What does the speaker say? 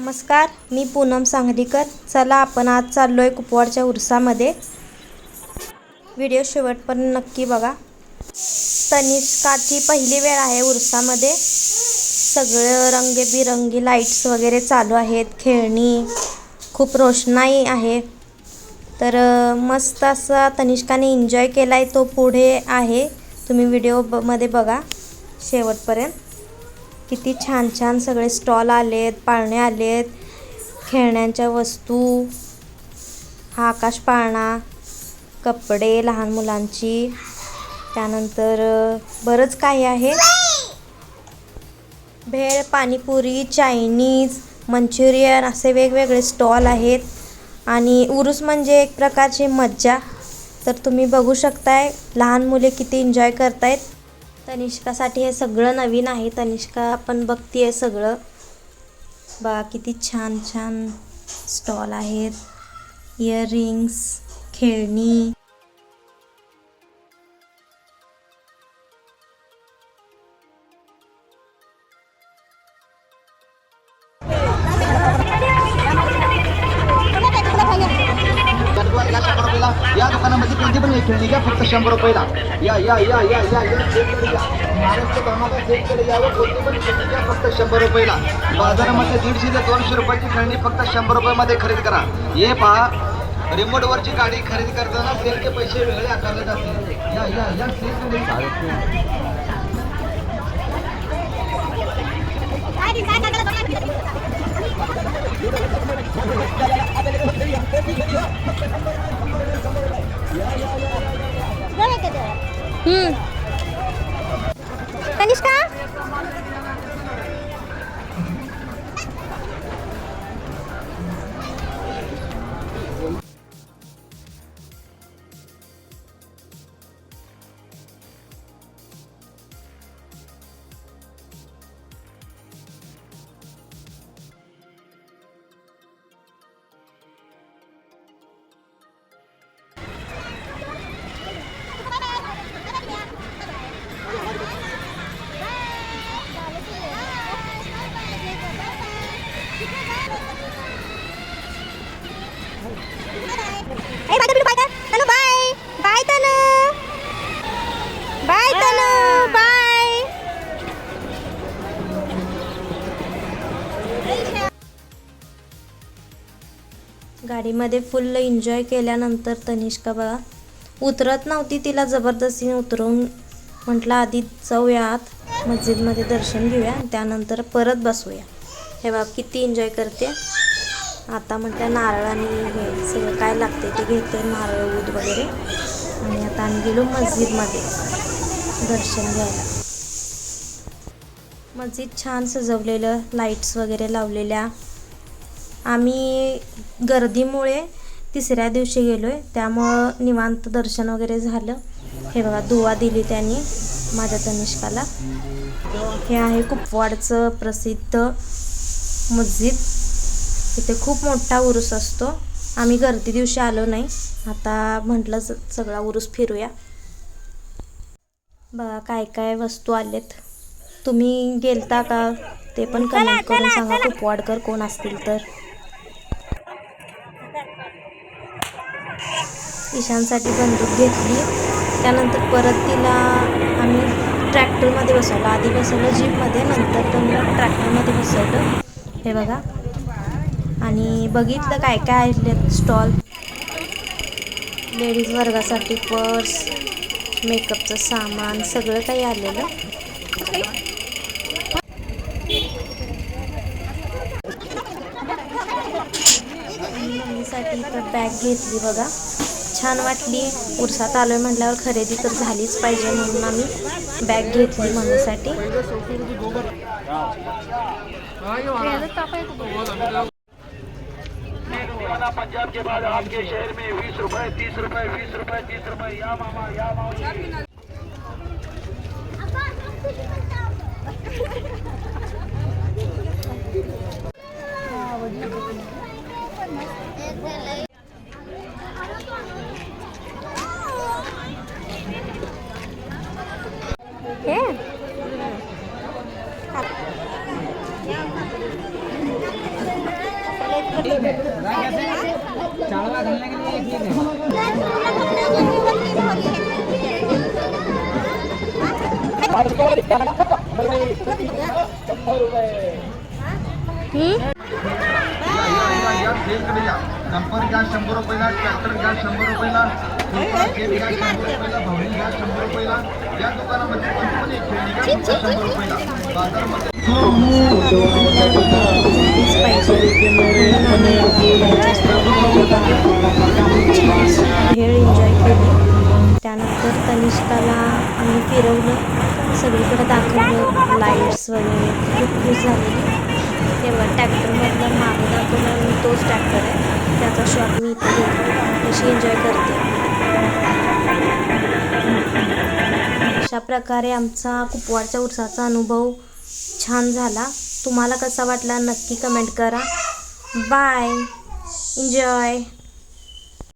नमस्कार, मी पूनम सांगलीकर। चला आपण आज चाललोय कुपवाडच्या उरसामध्ये। व्हिडिओ शेवटपर्यंत नक्की बघा। तनिष्काची पहिली वेळ आहे उरसामध्ये। सगळे रंगीबिरंगी लाईट्स वगैरे चालू आहेत, खेळणी, खूप रोषणाई आहे। तर मस्त असा तनिष्काने एन्जॉय केलाय, तो पुढे आहे। तुम्ही व्हिडिओ मध्ये बघा शेवटपर्यंत। किती छान छान सगळे स्टॉल आलेत, पाळणे आलेत, खेळण्यांच्या वस्तू, हा आकाश पाळणा, कपडे लहान मुलांची, त्यानंतर बरंच काही आहे। भेळ, पाणीपुरी, चायनीज, मंचुरियन असे वेगवेगळे स्टॉल आहेत। आणि उरूस म्हणजे एक प्रकारची मज्जा। तर तुम्ही बघू शकताय लहान मुले किती एन्जॉय करतायत। तनिष्कासाठी हे सगळं नवीन आहे। तनिष्का पण बघतीये सगळं। बघा किती छान छान स्टॉल आहेत, इयरिंग्स, खेळणी। या दुकानामध्ये कोणती पण खेळणी घ्या, फक्त 100 रुपयाला। या या या या या महाराष्ट्र धर्माचा सेट केले यावर कोणती पण खेळणी घ्या, फक्त 100 रुपयाला। बाजारामध्ये 150 ते 200 रुपयाची खेळणी फक्त 100 रुपयामध्ये खरेदी करा। हे पहा, रिमोट वरची गाडी खरेदी करताना सेलचे पैसे वेगळे आकारले जाते। या या या तनिष्का गाडीमध्ये फुल एन्जॉय केल्यानंतर तनिष्का बघा उतरत नव्हती, तिला जबरदस्तीने उतरवून म्हटलं आधी जाऊया आत मस्जिदमध्ये दर्शन घेऊया, त्यानंतर परत बसूया। हे बघा किती एन्जॉय करते। आता म्हटलं नारळ आणि हे सगळं काय लागते ते घेते, नारळ दूध वगैरे। आणि आता आम्ही गेलो मस्जिदमध्ये दर्शन घ्यायला। मस्जिद छान सजवलेलं, लाईट्स वगैरे लावलेल्या। आम्ही गर्दीमुळे तिसऱ्या दिवशी गेलोय, त्यामुळं निवांत दर्शन वगैरे झालं। हे बघा दुआ दिली त्यांनी माझ्या तनिष्काला। हे आहे कुपवाडचं प्रसिद्ध मस्जिद। इथे खूप मोठा उरूस असतो। आम्ही गर्दी दिवशी आलो नाही, आता म्हटलं सगळा उरूस फिरूया। बघा काय काय वस्तू आलेत। तुम्ही गेलता का ते पण कमेंट करून सांगा, कुपवाडकर कोण असतील तर। ईशानसाठी बंदूक घेतली, त्यानंतर परत तिला आम्ही ट्रॅक्टरमध्ये बसवलं। आधी बसवलं जीपमध्ये, नंतर तर ट्रॅक्टरमध्ये बसवलं। हे बघा आणि बघितलं काय काय आहेत स्टॉल। लेडीज वर्गासाठी पर्स, मेकअपचं सामान सगळं काही आलेलं। मम्मीसाठी तर बॅग घेतली बघा, छान वाटली। उरसात आलोय म्हटल्यावर खरेदी तर झालीच पाहिजे, म्हणून आम्ही बॅग घेतली मम्मीसाठी। पंजाब के बाद आपके शहर में 20 रुपए 30 रुपए 20 रुपए 30 रुपए। या मामा या मामा। चावला घालने के लिए ठीक है। डंपर गॅस 100 रुपयाला, ट्रॅक्टर गॅस 100 रुपयाला, जेट गॅस 100 रुपयाला, भावनी गॅस 100 रुपयाला. या दुकानामध्ये कुंपण एक खेळणी गॅस फक्त 100 रुपयाला. बाजारामध्ये भेळ एन्जॉय केली. त्यानंतर तनिष्काला आम्ही फिरवलं, सगळीकडे दाखवलं, लाईट्स वगैरे. खूप खुश झालेली. तेव्हा ट्रॅक्टरमधलं मागं दाखवलं आणि तोच ट्रॅक्टर आहे, त्याचा शॉट मी इथे घेतला. कशी एन्जॉय करते. अशा प्रकारे आमचा कुपवाडच्या उरसाचा अनुभव छान झाला. तुम्हाला कसा वाटला नक्की कमेंट करा. Bye, enjoy.